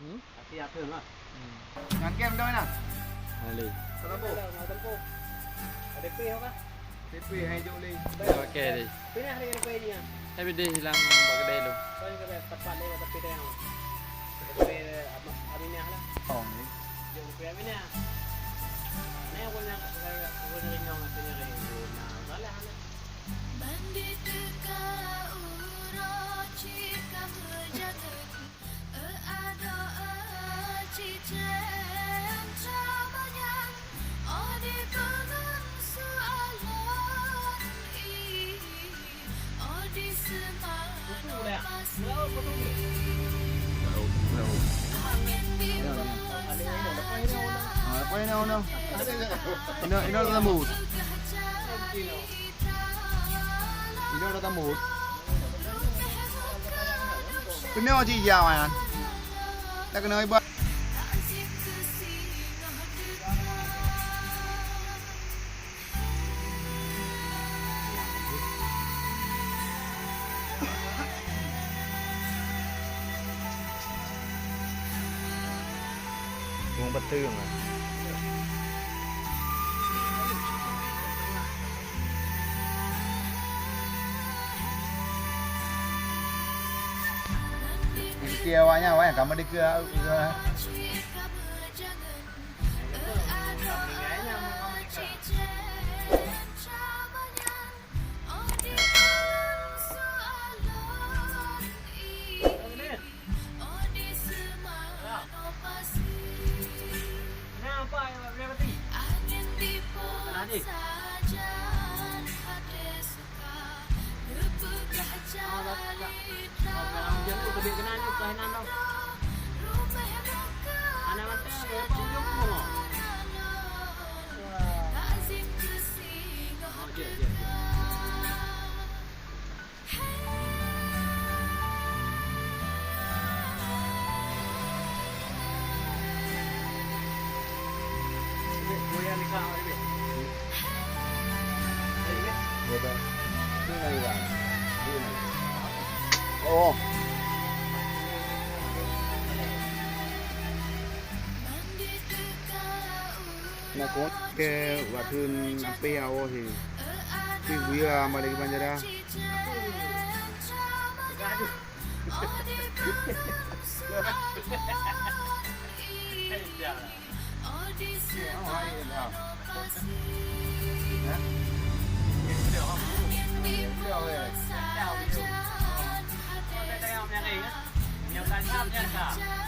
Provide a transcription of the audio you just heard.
Siap tu lah. Ngàn kem đâu nè? Ali. Tampo. Tampo. Ada pay kah? TP hay dụ ly. Okey đi. Pina hari ada pay ni. Tapi dia hilang bagdai lu. Kau ni kena tepat lewat tapi dah. Pay Aminah lah. Còn đấy. Yung pay Aminah. Ni aku nak ringong atau ni ring. Salah lah. Bandit ka uroci kamu jagat ada cicen cabanyan odi pengen soalan odi semana pasti angin di bawah Apa ini đâu? Ini là một. Ini là một. Cái nào gì giàu à? Ta cái nơi bơ. Buông bất tư mà. Kia quá nha, quá cảm ơn đi kia. Ồ. Nah, kok ke watun apa ya thì dia mà đi banyak dah. Nhiều cái khác nha cả.